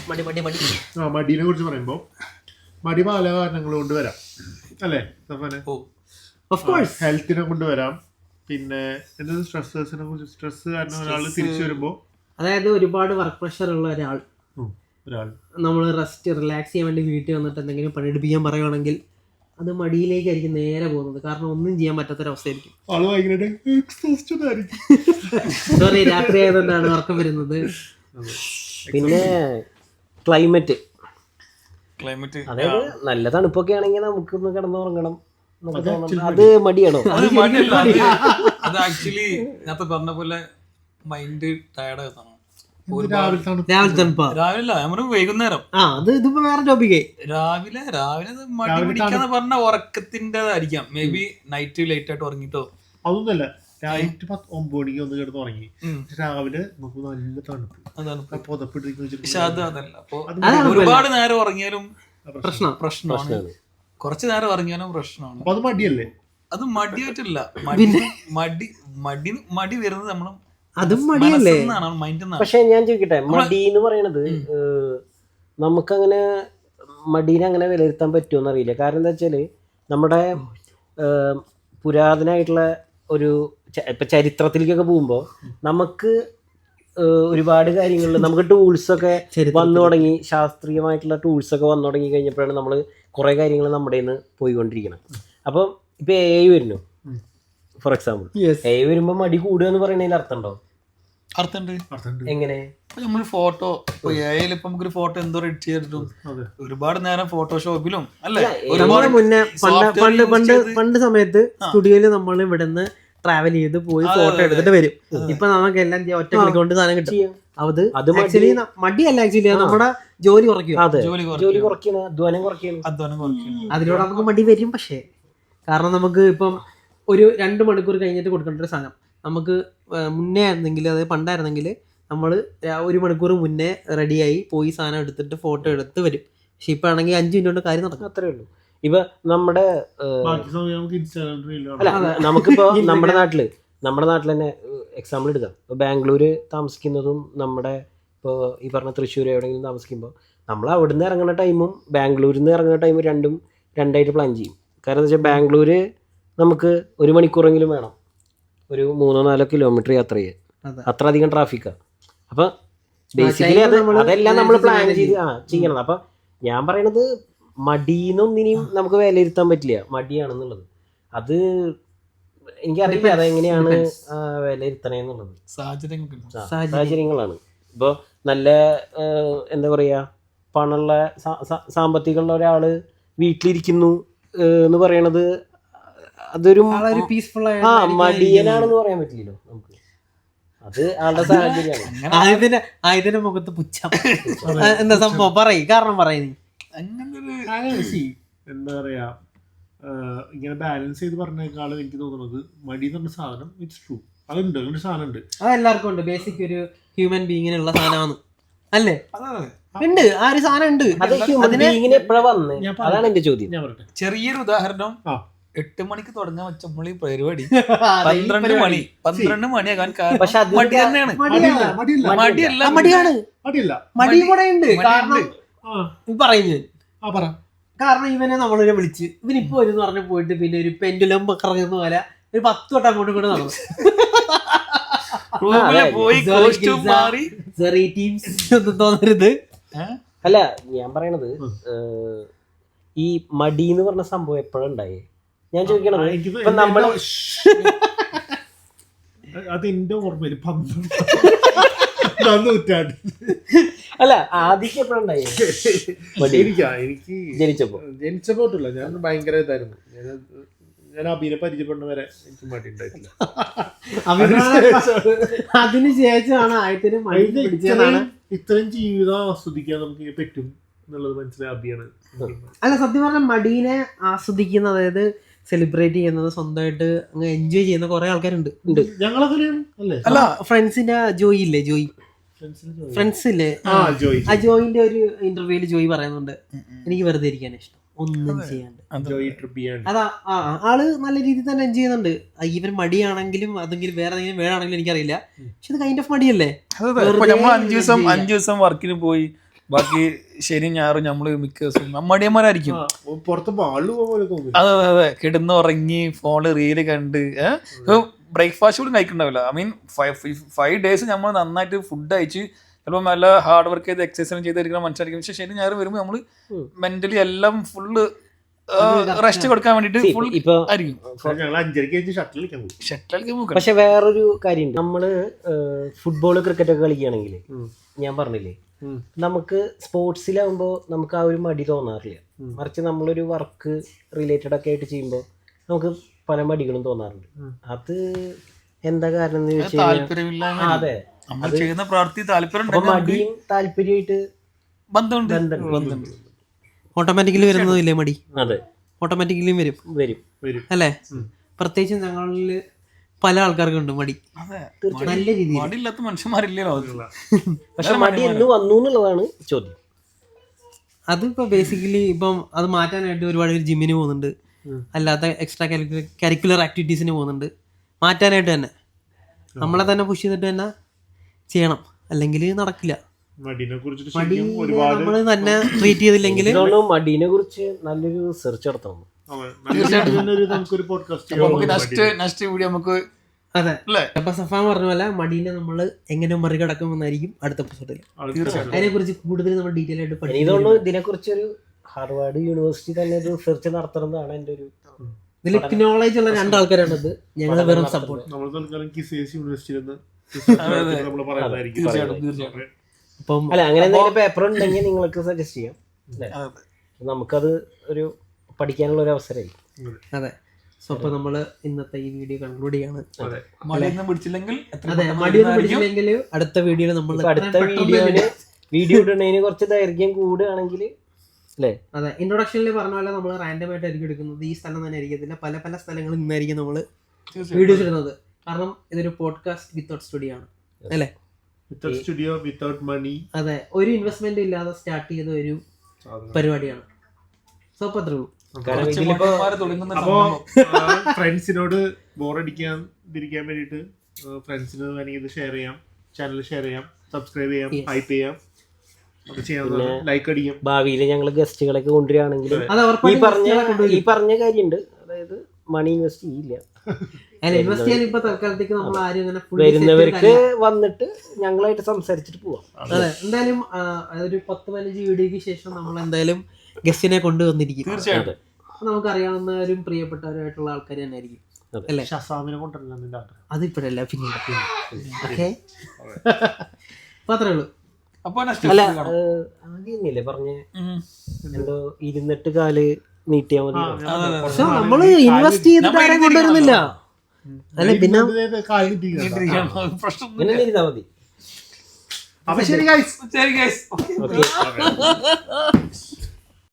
മടീനെ കുറിച്ച് പറയുമ്പോൾ മടി പല കാരണങ്ങൾ കൊണ്ട് വരാം അല്ലേ? ഹെൽത്തിനെ കൊണ്ട് വരാം, പിന്നെ എന്തെങ്കിലും സ്ട്രെസ്സേഴ്സിനെ കുറിച്ച് സ്ട്രെസ് കാരണം ഒരാൾ തിരിച്ചു വരുമ്പോൾ, അതായത് ഒരുപാട് വർക്ക് പ്രഷർ ഉള്ള ഒരാൾ നമ്മൾ റിലാക്സ് ചെയ്യാൻ വേണ്ടി വീട്ടിൽ വന്നിട്ട് എന്തെങ്കിലും പണിയെടുപ്പിക്കാൻ പറയുവാണെങ്കിൽ അത് മടിയിലേക്കായിരിക്കും നേരെ പോകുന്നത്. കാരണം ഒന്നും ചെയ്യാൻ പറ്റാത്തൊരവസ്ഥയായിരിക്കും. സോറി, രാത്രി ആയതുകൊണ്ടാണ് ഉറക്കം വരുന്നത്. പിന്നെ ക്ലൈമറ്റ് അതായത് നല്ല തണുപ്പൊക്കെ ആണെങ്കിൽ നമുക്കൊന്ന് കിടന്നുറങ്ങണം എന്നൊക്കെ തോന്നണം. അത് മടിയാണോ? അത് ആക്ച്വലി നേരത്തെ പറഞ്ഞ പോലെ മൈൻഡ് ടയർഡ് ആകുന്നതാണ്. രാവിലെ നമ്മള് വൈകുന്നേരം ഇതിപ്പോ വേറെ ടോപ്പിക്കേ. രാവിലെ മടി പിടിക്കാന്ന് പറഞ്ഞ ഉറക്കത്തിൻ്റെതായിരിക്കാം. മേ ബി നൈറ്റ് ലേറ്റ് ആയിട്ട് ഉറങ്ങിട്ടോ. അതൊന്നുമല്ല, നൈറ്റ് 9 മണിക്ക് ഒന്ന് കിടന്ന് ഉറങ്ങി, രാവിലെ നമുക്ക് നല്ല തണുപ്പ് പുതപ്പിട്ടിരിക്കുന്ന. പക്ഷെ അതല്ല, അപ്പൊ ഒരുപാട് നേരം ഉറങ്ങിയാലും പ്രശ്നമാണ്, കുറച്ചു നേരം ഉറങ്ങിയാലും പ്രശ്നമാണ്. അത് മടിയല്ലേ? അത് മടിയായിട്ടില്ല, മടി വരുന്നത് നമ്മളും അതും മടിയല്ലേ. പക്ഷെ ഞാൻ ചോദിക്കട്ടെ, മടി എന്ന് പറയണത് നമുക്കങ്ങനെ മടീനെ അങ്ങനെ വിലയിരുത്താൻ പറ്റുമോന്ന് അറിയില്ല. കാരണം എന്താ വെച്ചാല് നമ്മുടെ പുരാതനമായിട്ടുള്ള ഒരു ഇപ്പൊ ചരിത്രത്തിലേക്കൊക്കെ പോകുമ്പോൾ നമുക്ക് ഒരുപാട് കാര്യങ്ങളിൽ നമുക്ക് ടൂൾസൊക്കെ വന്നു തുടങ്ങി, ശാസ്ത്രീയമായിട്ടുള്ള ടൂൾസൊക്കെ വന്നു തുടങ്ങി കഴിഞ്ഞപ്പോഴാണ് നമ്മൾ കുറേ കാര്യങ്ങൾ നമ്മുടെ നിന്ന് പോയിക്കൊണ്ടിരിക്കണം. അപ്പം ഇപ്പൊ AI വരുന്നു, ഫോർ എക്സാമ്പിൾ. AI വരുമ്പോൾ മടി കൂടുക എന്ന് പറയുന്നതിൽ അർത്ഥമുണ്ടോ? അർത്ഥമുണ്ട്. എങ്ങനെ? നമ്മള് ഫോട്ടോ ഇപ്പൊ നമുക്കൊരു ഫോട്ടോ എന്തോ എഡിറ്റ് ചെയ്തിട്ടും ഒരുപാട് നേരം ഫോട്ടോഷോപ്പിലും അല്ലേ, മുന്നേ പണ്ട് സമയത്ത് സ്റ്റുഡിയോയില് നമ്മൾ ഇവിടുന്ന് ട്രാവൽ ചെയ്ത് പോയി ഫോട്ടോ എടുത്തിട്ട് വരും. ഇപ്പൊ നമുക്ക് എല്ലാം ഒറ്റ ക്ലിക്ക് കൊണ്ട് സാധനം കിട്ടും. അത് ആക്ച്വലി മടിയല്ല, ആക്ച്വലി നമ്മുടെ ജോലി കുറയ്ക്കും. ജോലി കുറയ്ക്കണം, അധ്വാനം കുറയ്ക്കണം. അതിലൂടെ നമുക്ക് മടി വരും. പക്ഷേ കാരണം നമുക്ക് ഇപ്പം ഒരു 2 മണിക്കൂർ കഴിഞ്ഞിട്ട് കൊടുക്കേണ്ട ഒരു സാധനം നമുക്ക് മുന്നേ ആയിരുന്നെങ്കിൽ, അതായത് പണ്ടായിരുന്നെങ്കിൽ നമ്മൾ 1 മണിക്കൂർ മുന്നേ റെഡിയായി പോയി സാധനം എടുത്തിട്ട് ഫോട്ടോ എടുത്ത് വരും. പക്ഷെ ഇപ്പൊ ആണെങ്കിൽ 5 മിനിറ്റ് കൊണ്ട് കാര്യം നടക്കും. അത്രേ ഉള്ളൂ. ഇപ്പൊ നമ്മുടെ നമുക്കിപ്പോ നമ്മുടെ നാട്ടില് തന്നെ എക്സാമ്പിൾ എടുക്കാം. ഇപ്പൊ ബാംഗ്ലൂര് താമസിക്കുന്നതും നമ്മുടെ ഇപ്പോൾ ഈ പറഞ്ഞ തൃശ്ശൂർ എവിടെയെങ്കിലും താമസിക്കുമ്പോൾ നമ്മൾ അവിടുന്ന് ഇറങ്ങുന്ന ടൈമും ബാംഗ്ലൂരിൽ നിന്ന് ഇറങ്ങുന്ന ടൈമും രണ്ടായിട്ട് പ്ലാൻ ചെയ്യും. കാരണം എന്താ വെച്ചാൽ ബാംഗ്ലൂര് നമുക്ക് 1 മണിക്കൂറെങ്കിലും വേണം, ഒരു 3-4 കിലോമീറ്റർ യാത്ര ചെയ്യാൻ. അത്ര അധികം ട്രാഫിക്കാണ്. അപ്പം ബേസിക്കലി അതെല്ലാം നമ്മൾ പ്ലാൻ ചെയ്ത് ചെയ്യണം. അപ്പം ഞാൻ പറയണത് മടീന്നൊന്നിനെയും നമുക്ക് വിലയിരുത്താൻ പറ്റില്ല, മടിയാണെന്നുള്ളത്. അത് എനിക്കറിയില്ല അതെങ്ങനെയാണ് വിലയിരുത്തണേന്നുള്ളത്. സാഹചര്യങ്ങളാണ്. ഇപ്പോൾ നല്ല എന്താ പറയുക, പണമുള്ള സാമ്പത്തികമുള്ള ഒരാൾ വീട്ടിലിരിക്കുന്നു എന്ന് പറയണത് അതൊരു പീസ്ഫുൾ മടിയനാണെന്ന് പറയാൻ പറ്റില്ലല്ലോ നമുക്ക്. അത് ആളുടെ സാഹചര്യമാണ്. ആയതിന്റെ മുഖത്ത് പുച്ഛം എന്താ സംഭവം പറയും, കാരണം പറയുന്നത് എന്താ പറയാ, ഇങ്ങനെ ബാലൻസ് ചെയ്ത് പറഞ്ഞേക്കാളും എനിക്ക് തോന്നുന്നത് മടി എന്ന് പറഞ്ഞ സാധനം ഇറ്റ്സ് ട്രൂ, അതുണ്ട്, അങ്ങനെ സാധനം ഉണ്ട്, അത് എല്ലാവർക്കും ഉണ്ട്. ബേസിക് ഒരു ഹ്യൂമൻ ബീങ്ങിനുള്ള സാധനമാണ് അല്ലേ? ഉണ്ട്, ആ ഒരു സാധനം ഉണ്ട്. അതാണ് എന്റെ ചോദ്യം. ഞാൻ പറയട്ടെ, ചെറിയൊരു ഉദാഹരണം. 8 മണിക്ക് തുടങ്ങാൻ വെച്ച നമ്മൾ ഈ പരിപാടി 12 മണിയാകാൻ കാരണം മടി തന്നെയാണ്. മടി കൂടെ ഉണ്ട്. കാരണം ഇവനെ നമ്മളൊരു വിളിച്ച് ഇവനിപ്പോ വരും പറഞ്ഞ് പോയിട്ട് പിന്നെ ഒരു പെൻഡുലം കറങ്ങുന്ന പോലെ ഒരു 10 വട്ടം അങ്ങോട്ടും കൂടെ നടന്നു. തോന്നരുത്. അല്ല, ഞാൻ പറയണത് ഈ മടി എന്ന് പറഞ്ഞ സംഭവം എപ്പോഴുണ്ടായേ ഞാൻ ചോദിക്കണത്. ഇപ്പൊ നമ്മള് അതെന്റെ ഓർമ്മയിൽ അല്ല ആദ്യം എപ്പോഴുണ്ടായി? എനിക്ക് ജനിച്ചപ്പോട്ടില്ല, ഞാൻ ഭയങ്കര ഇതായിരുന്നു. ഞാൻ അഭിനെ പരിചയപ്പെടുന്ന വരെ എനിക്ക് മടി ഉണ്ടായിട്ടില്ല. അതിനുശേഷമാണ് ഇത്രയും ജീവിതം ആസ്വദിക്കാൻ നമുക്ക് പറ്റും എന്നുള്ളത് മനസ്സിലായ അഭിയാണ്. അല്ല, സത്യം പറഞ്ഞാൽ മടീനെ ആസ്വദിക്കുന്ന, അതായത് സെലിബ്രേറ്റ് ചെയ്യുന്നത്, സ്വന്തമായിട്ട് അങ്ങ് എൻജോയ് ചെയ്യുന്ന കുറെ ആൾക്കാരുണ്ട്. അല്ല, ഫ്രണ്ട്സിന്റെ ജോയി ഇല്ലേ, ഫ്രണ്ട്സ് ഇല്ലേ, ആ ജോയിന്റെ ഒരു ഇന്റർവ്യൂല് ജോയി പറയുന്നുണ്ട്, എനിക്ക് വെറുതെ ഇരിക്കാൻ ഇഷ്ടം, ഒന്നും ചെയ്യാണ്ട്. അതാ ആള് നല്ല രീതിയിൽ തന്നെ എൻജോയ് ചെയ്യുന്നുണ്ട്. ഈവൻ മടിയാണെങ്കിലും അതെങ്കിലും വേറെ എന്തെങ്കിലും വേണമെങ്കിലും എനിക്കറിയില്ല, പക്ഷെ ഇത് കൈൻഡ് ഓഫ് മടിയല്ലേ. 5 ദിവസം വർക്കിന് പോയി ബാക്കി ശനി ഞായറും നമ്മള് മിക്ക ദിവസം മടിയന്മാരായിരിക്കും. പുറത്ത് പാളു പോലെ തോന്നുന്നു. അതെ അതെ അതെ, കിടന്ന് ഉറങ്ങി ഫോണില് റീല് കണ്ട് ബ്രേക്ക്ഫാസ്റ്റ് കൂടി കഴിക്കണ്ടാവില്ല. ഐ മീൻ 5 days നമ്മൾ നന്നായിട്ട് ഫുഡ് കഴിച്ച് ചിലപ്പോൾ നല്ല ഹാർഡ് വർക്ക് ചെയ്ത് എക്സസൈസ് ചെയ്തിരിക്കുന്ന മനുഷ്യരായിരിക്കും. പക്ഷെ ശനി ഞായർ വരുമ്പോൾ നമ്മള് മെന്റലി എല്ലാം ഫുള്ള് റെസ്റ്റ് കൊടുക്കാൻ വേണ്ടിട്ട് ഫുൾ ആയിരിക്കും. ഞങ്ങൾ 5:30 ഷട്ടിൽ കളിക്കാൻ പോകും. ഷട്ടിൽ കളിക്കാൻ പോകും. പക്ഷെ വേറൊരു കാര്യമുണ്ട്, നമ്മള് ഫുട്ബോള് ക്രിക്കറ്റ് ഒക്കെ കളിക്കുകയാണെങ്കിൽ ഞാൻ പറഞ്ഞില്ലേ, നമുക്ക് സ്പോർട്സിലാവുമ്പോൾ നമുക്ക് ആ ഒരു മടി തോന്നാറില്ല. മറിച്ച് നമ്മളൊരു വർക്ക് റിലേറ്റഡ് ഒക്കെ ആയിട്ട് ചെയ്യുമ്പോൾ നമുക്ക് പല മടികളും തോന്നാറുണ്ട്. അത് എന്താ കാരണം എന്ന് ചോദിച്ചു കഴിഞ്ഞാൽ അതെ, നമ്മൾ ചെയ്യുന്ന പ്രവൃത്തി താല്പര്യം മടിയും താല്പര്യമായിട്ട് ബന്ധമുണ്ട്. ഓട്ടോമാറ്റിക്കലി വരുന്നതില്ലേ മടി? അതെ, ഓട്ടോമാറ്റിക്കലിയും വരും അല്ലേ? പ്രത്യേകിച്ച് ഞങ്ങളില് പല ആൾക്കാർക്കും ഉണ്ട് മടി. നല്ല രീതിയിൽ മടിയില്ലാത്ത മനുഷ്യന്മാരില്ലല്ലോ. പക്ഷെ മടി എന്ന് വന്നു എന്നുള്ളതാണ് ചോദ്യം. അതിപ്പോ ബേസിക്കലി ഇപ്പം അത് മാറ്റാനായിട്ട് ഒരുപാട് പേര് ജിമ്മിന് പോകുന്നുണ്ട്, അല്ലാത്ത എക്സ്ട്രാ കരിക്കുലർ ആക്ടിവിറ്റീസിന് പോകുന്നുണ്ട്. മാറ്റാനായിട്ട് തന്നെ നമ്മളെ തന്നെ പുഷ് ചെയ്തിട്ട് തന്നെ ചെയ്യണം, അല്ലെങ്കിൽ നടക്കില്ല. നമ്മള് തന്നെ ട്രീറ്റ് ചെയ്തില്ലെങ്കിൽ മടീനെ കുറിച്ച് നല്ലൊരു റിസർച്ച് നടത്തണം. അതെ, അപ്പൊ സഫാൻ പറഞ്ഞ പോലെ മടീനെ നമ്മൾ എങ്ങനെ മറികടക്കുമെന്നായിരിക്കും അടുത്ത എപ്പിസോഡിൽ. അതിനെ കുറിച്ച് കൂടുതൽ നമ്മൾ ഡീറ്റെയിൽ ആയിട്ട് പഠിക്കുന്നു. ഇതിനെ കുറിച്ചൊരു ഹാർവാർഡ് യൂണിവേഴ്സിറ്റി തന്നെ ഒരു റിസർച്ച് നടത്തണമെന്നാണ് എന്റെ ഒരു ഇതിൽ നോളേജ് ഉള്ള 2 ആൾക്കാരാണത്. ഞങ്ങൾ വെറും സപ്പോർട്ട്. അല്ല, അങ്ങനെ എന്തെങ്കിലും പേപ്പർ ഉണ്ടെങ്കിൽ നിങ്ങൾക്ക് സജസ്റ്റ് ചെയ്യാം. നമുക്കത് ഒരു പഠിക്കാനുള്ള ഒരു അവസരമായി. അതെ, സോ അപ്പൊ നമ്മള് ഇന്നത്തെ ഈ വീഡിയോ കൺക്ലൂഡ് ചെയ്യാണ്. മടിയൊന്നും പിടിച്ചില്ലെങ്കിൽ അടുത്ത വീഡിയോയിൽ നമ്മൾ വീഡിയോ ഇടുന്നതിന് കുറച്ച് ദൈർഘ്യം കൂടുകയാണെങ്കിൽ അല്ലേ? അതെ, ഇൻട്രൊഡക്ഷനിൽ പറഞ്ഞ പോലെ നമ്മൾ റാൻഡം ആയിട്ടായിരിക്കും എടുക്കുന്നത്. ഈ സ്ഥലം തന്നെ ആയിരിക്കത്തില്ല, പല പല സ്ഥലങ്ങളിൽ നിന്നായിരിക്കും നമ്മൾ വീഡിയോസ് ഇടുന്നത്. കാരണം ഇതൊരു പോഡ്കാസ്റ്റ് വിത്തൗട്ട് സ്റ്റുഡിയോ ആണ് അല്ലേ? Studio without money. അതെ, ഒരു ഇൻവെസ്റ്റ്മെന്റ് ഇല്ലാതെ സ്റ്റാർട്ട് ചെയ്ത ഒരു പരിപാടിയാണ്. സോ അപ്പൊ അത്രേ ഉള്ളൂ. അപ്പോ ഫ്രണ്ട്സിനോട് ബോറടിക്കാതിരിക്കാൻ വേണ്ടിട്ട് ഫ്രണ്ട്സിന് വേണമെങ്കിൽ ഇത് ഷെയർ ചെയ്യാം, ചാനൽ ഷെയർ ചെയ്യാം, സബ്സ്ക്രൈബ് ചെയ്യാം, ഹൈപ്പ് ചെയ്യാം, ലൈക്ക് അടിക്കാം. ഭാവിയിൽ ഞങ്ങൾ ഗസ്റ്റുകളൊക്കെ കൊണ്ടുവരികയാണെങ്കിൽ ഈ പറഞ്ഞ കാര്യമുണ്ട്, അതായത് മണി ഇൻവെസ്റ്റ് ചെയ്യില്ല. ഇൻവെസ്റ്റ് ചെയ്യാൻ ഇപ്പൊ തൽക്കാലത്തേക്ക് നമ്മൾ ആരും അങ്ങനെ വരുന്നവർക്ക് വന്നിട്ട് ഞങ്ങളായിട്ട് സംസാരിച്ചിട്ട് പോവാം. അതെ, എന്തായാലും ഒരു 10-15 വീഡിയോക്ക് ശേഷം നമ്മൾ എന്തായാലും ഗസ്റ്റിനെ കൊണ്ടുവന്നിരിക്കും. തീർച്ചയായിട്ടും നമുക്കറിയാവുന്നവരും പ്രിയപ്പെട്ടവരുമായിട്ടുള്ള ആൾക്കാർ തന്നെ ആയിരിക്കും അല്ലേ? ഷസാമിനെ കൊണ്ടുവരല അതിപ്പോഴല്ല, പിന്നീട്. ഓക്കെ, അപ്പൊ അത്രേ ഉള്ളൂ. അല്ല, ആദ്യമല്ലേ പറഞ്ഞേ എന്തോ 28 കാല് നീട്ടിയാ മതി. പക്ഷെ നമ്മള് ഇൻവെസ്റ്റ് ചെയ്തിട്ട് ആരെയും കൊണ്ടുവരുന്നില്ല അല്ലെ? പിന്നെ ഇങ്ങനെ ഇരുന്നാ മതി. അപ്പൊ ശരി ഗൈസ്. ഓക്കെ.